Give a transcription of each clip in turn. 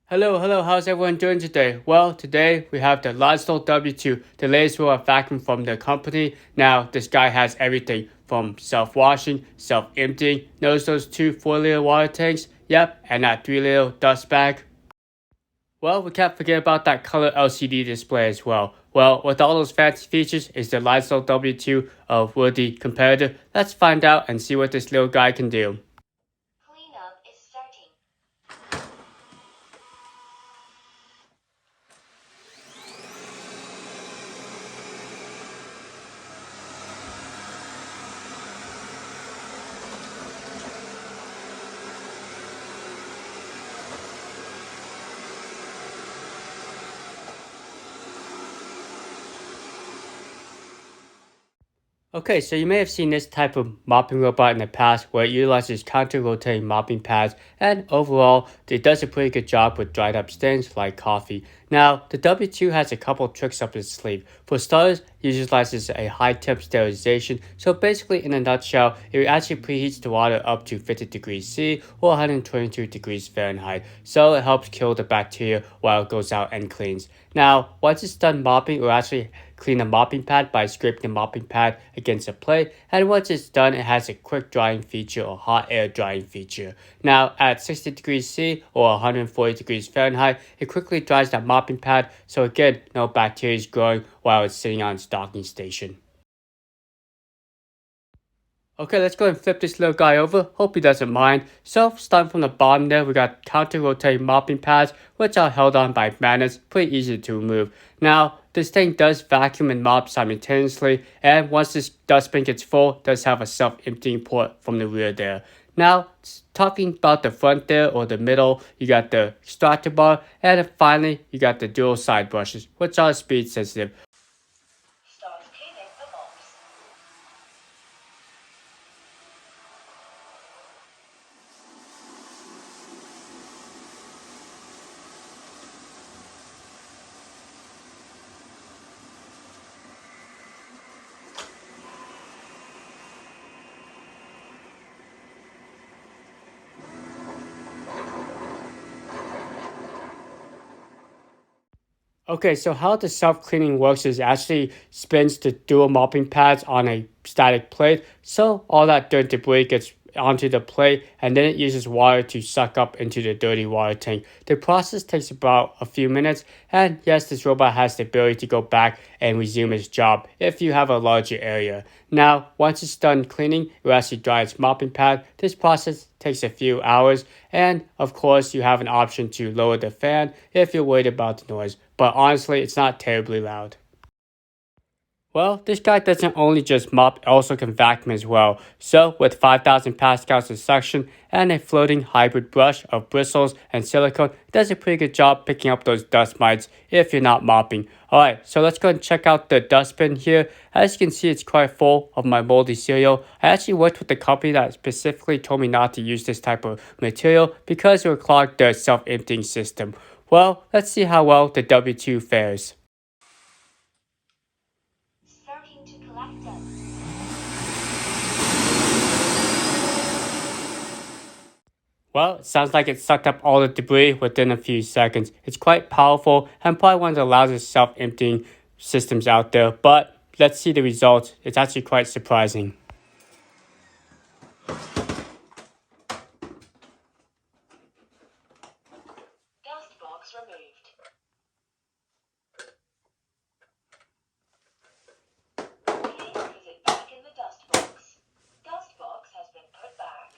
Hello, how's everyone doing today? Well, today we have the Lydsto W2, the latest robot vacuum from the company. Now, this guy has everything from self-washing, self-emptying, notice those two 4-liter water tanks, yep, and that 3-liter dust bag. Well, we can't forget about that color LCD display as well. Well, with all those fancy features, is the Lydsto W2 a worthy competitor? Let's find out and see what this little guy can do. Cleanup is starting. Okay, so you may have seen this type of mopping robot in the past where it utilizes counter-rotating mopping pads, and overall, it does a pretty good job with dried up stains like coffee. Now, the W2 has a couple tricks up its sleeve. For starters, it utilizes a high-temp sterilization, so basically in a nutshell, it actually preheats the water up to 50 degrees C or 122 degrees Fahrenheit, so it helps kill the bacteria while it goes out and cleans. Now, once it's done mopping, it will actually clean the mopping pad by scraping the mopping pad against a plate, and once it's done, it has a quick drying feature or hot air drying feature. Now, at 60 degrees C or 140 degrees Fahrenheit, it quickly dries that mopping pad, so again, no bacteria is growing while it's sitting on its docking station. Okay, let's go and flip this little guy over. Hope he doesn't mind. So, starting from the bottom there, we got counter-rotating mopping pads, which are held on by magnets, pretty easy to remove. Now, this thing does vacuum and mop simultaneously, and once this dustbin gets full, it does have a self-emptying port from the rear there. Now, talking about the front there or the middle, you got the extractor bar, and then finally, you got the dual side brushes, which are speed sensitive. Start cleaning the mops. Okay, so how the self-cleaning works is actually spins the dual mopping pads on a static plate. So all that dirt debris gets onto the plate and then it uses water to suck up into the dirty water tank. The process takes about a few minutes, and yes, this robot has the ability to go back and resume its job if you have a larger area. Now, once it's done cleaning, it will actually dry its mopping pad. This process takes a few hours, and of course, you have an option to lower the fan if you're worried about the noise, but honestly, it's not terribly loud. Well, this guy doesn't only just mop, it also can vacuum as well. So, with 5,000 pascals of suction and a floating hybrid brush of bristles and silicone, it does a pretty good job picking up those dust mites if you're not mopping. Alright, so let's go and check out the dustbin here. As you can see, it's quite full of my moldy cereal. I actually worked with the company that specifically told me not to use this type of material because it would clog the self-emptying system. Well, let's see how well the W2 fares. Starting to collect them. Well, it sounds like it sucked up all the debris within a few seconds. It's quite powerful and probably one of the loudest self-emptying systems out there, but let's see the results. It's actually quite surprising. Dust box removed. Please put it back in the dust box. Dust box has been put back.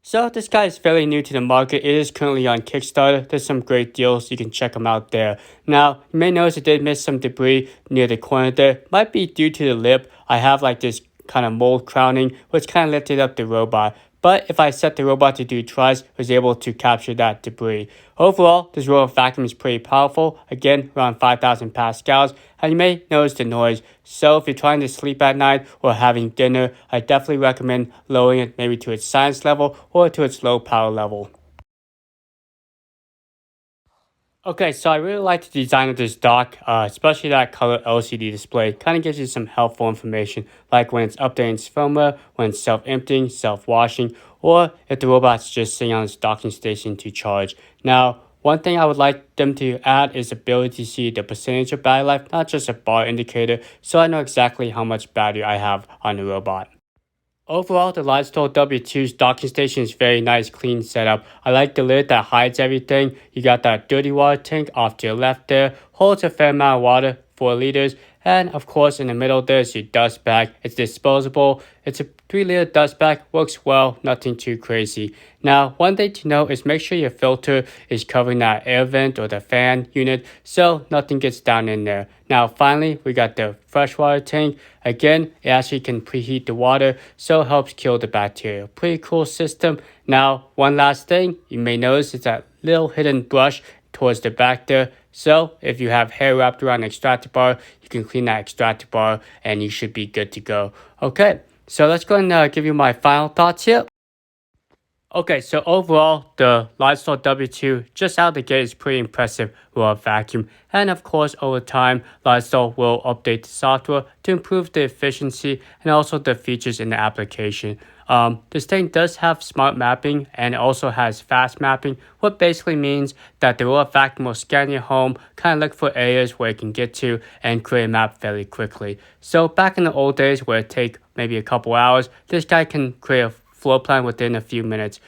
So this guy is fairly new to the market. It is currently on Kickstarter. There's some great deals. You can check them out there. Now, you may notice it did miss some debris near the corner there. Might be due to the lip. I have like this kind of mold crowning, which kind of lifted up the robot. But if I set the robot to do twice, it was able to capture that debris. Overall, this robot vacuum is pretty powerful, again around 5,000 pascals, and you may notice the noise. So if you're trying to sleep at night or having dinner, I definitely recommend lowering it maybe to its science level or to its low power level. Okay, so I really like the design of this dock, especially that color LCD display. Kind of gives you some helpful information, like when it's updating its firmware, when it's self-emptying, self-washing, or if the robot's just sitting on its docking station to charge. Now, one thing I would like them to add is the ability to see the percentage of battery life, not just a bar indicator, so I know exactly how much battery I have on the robot. Overall, the Lydsto W2's docking station is very nice, clean setup. I like the lid that hides everything. You got that dirty water tank off to your left there, holds a fair amount of water, 4 liters. And of course, in the middle there's your dust bag. It's disposable. It's a 3-liter dust bag, works well, nothing too crazy. Now, one thing to note is make sure your filter is covering that air vent or the fan unit so nothing gets down in there. Now, finally, we got the freshwater tank. Again, it actually can preheat the water, so it helps kill the bacteria. Pretty cool system. Now, one last thing you may notice is that little hidden brush towards the back there. So if you have hair wrapped around the extractor bar, you can clean that extractor bar and you should be good to go. Okay, so let's go and give you my final thoughts here. Okay, so overall, the Lydsto W2 just out the gate is pretty impressive with a vacuum. And of course, over time, Lydsto will update the software to improve the efficiency and also the features in the application. This thing does have smart mapping and also has fast mapping, what basically means that the robot vacuum will scan your home, kind of look for areas where it can get to and create a map fairly quickly. So back in the old days where it take maybe a couple hours, this guy can create a floor plan within a few minutes.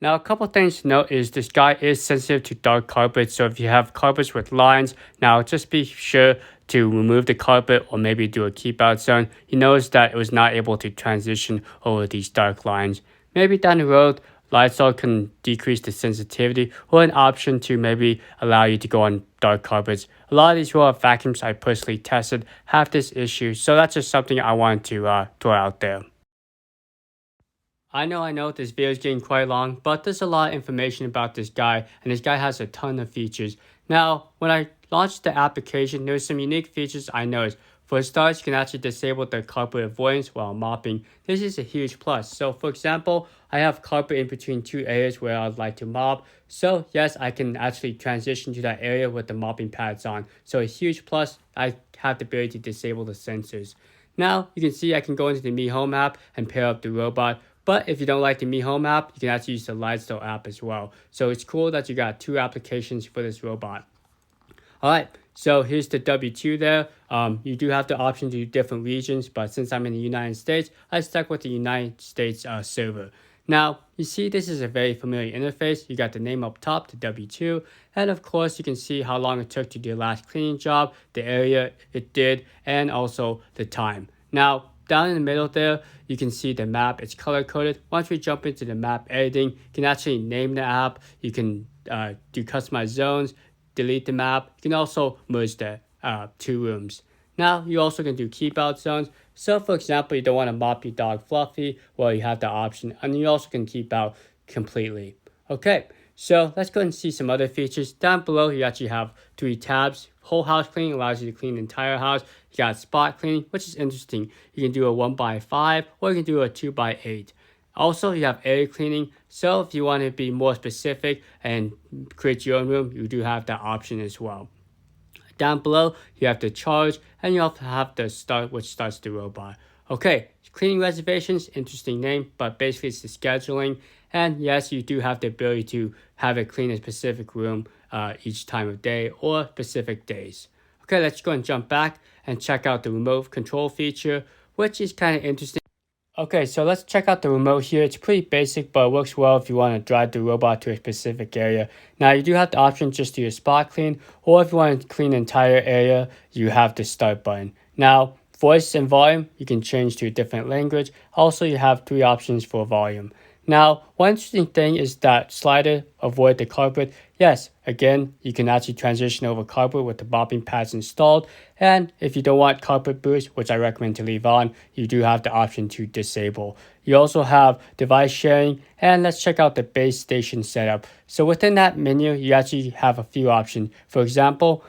Now, a couple things to note is this guy is sensitive to dark carpets, so if you have carpets with lines, now just be sure to remove the carpet or maybe do a keep out zone. You notice that it was not able to transition over these dark lines. Maybe down the road, Lydsto can decrease the sensitivity or an option to maybe allow you to go on dark carpets. A lot of these robot vacuums I personally tested have this issue, so that's just something I wanted to throw out there. I know this video is getting quite long, but there's a lot of information about this guy, and this guy has a ton of features. Now, when I launched the application, there's some unique features I noticed. For starters, you can actually disable the carpet avoidance while mopping. This is a huge plus. So for example, I have carpet in between 2 areas where I'd like to mop. So yes, I can actually transition to that area with the mopping pads on. So a huge plus, I have the ability to disable the sensors. Now, you can see I can go into the Mi Home app and pair up the robot. But if you don't like the Mi Home app, you can actually use the Lydsto app as well. So it's cool that you got 2 applications for this robot. Alright, so here's the W2 there. You do have the option to do different regions, but since I'm in the United States, I stuck with the United States server. Now, you see this is a very familiar interface. You got the name up top, the W2, and of course you can see how long it took to do the last cleaning job, the area it did, and also the time. Now, down in the middle there, you can see the map. It's color-coded. Once we jump into the map editing, you can actually name the app. You can do customized zones, delete the map. You can also merge the 2 rooms. Now, you also can do keep out zones. So, for example, you don't want to mop your dog Fluffy. Well, you have the option. And you also can keep out completely. Okay, so let's go and see some other features. Down below, you actually have 3 tabs. Whole house cleaning allows you to clean the entire house. You got spot cleaning, which is interesting. You can do a 1x5 or you can do a 2x8. Also, you have area cleaning. So if you want to be more specific and create your own room, you do have that option as well. Down below, you have the charge, and you also have the start, which starts the robot. Okay, cleaning reservations, interesting name, but basically it's the scheduling. And yes, you do have the ability to have it clean a specific room each time of day or specific days. Okay, let's go and jump back and check out the remote control feature, which is kind of interesting. Okay, so let's check out the remote here. It's pretty basic, but it works well if you want to drive the robot to a specific area. Now, you do have the option just to do a spot clean, or if you want to clean the entire area, you have the start button. Now, voice and volume, you can change to a different language. Also, you have 3 options for volume. Now, one interesting thing is that slider avoid the carpet. Yes, again, you can actually transition over carpet with the mopping pads installed. And if you don't want carpet boost, which I recommend to leave on, you do have the option to disable. You also have device sharing, and let's check out the base station setup. So within that menu, you actually have a few options. For example,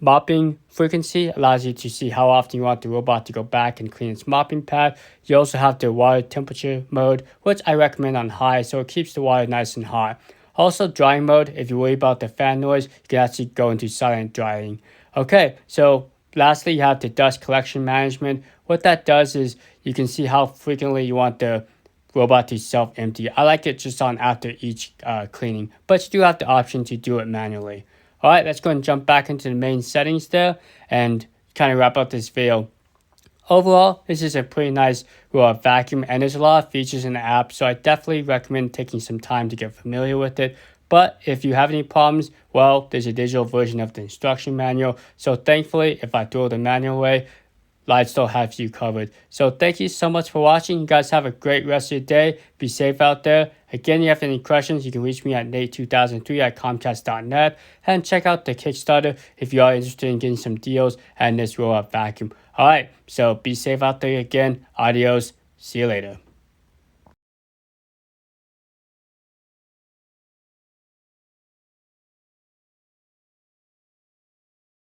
mopping frequency allows you to see how often you want the robot to go back and clean its mopping pad. You also have the water temperature mode, which I recommend on high, so it keeps the water nice and hot. Also, drying mode, if you worry about the fan noise, you can actually go into silent drying. Okay, so lastly, you have the dust collection management. What that does is you can see how frequently you want the robot to self-empty. I like it just on after each cleaning, but you do have the option to do it manually. All right, let's go and jump back into the main settings there and kind of wrap up this video. Overall, this is a pretty nice robot vacuum, and there's a lot of features in the app, so I definitely recommend taking some time to get familiar with it. But if you have any problems, well, there's a digital version of the instruction manual. So thankfully, if I throw the manual away, Lydsto has you covered. So thank you so much for watching. You guys have a great rest of your day. Be safe out there. Again, if you have any questions, you can reach me at nate2003@comcast.net and check out the Kickstarter if you are interested in getting some deals and this robot vacuum. All right, so be safe out there again. Adios. See you later.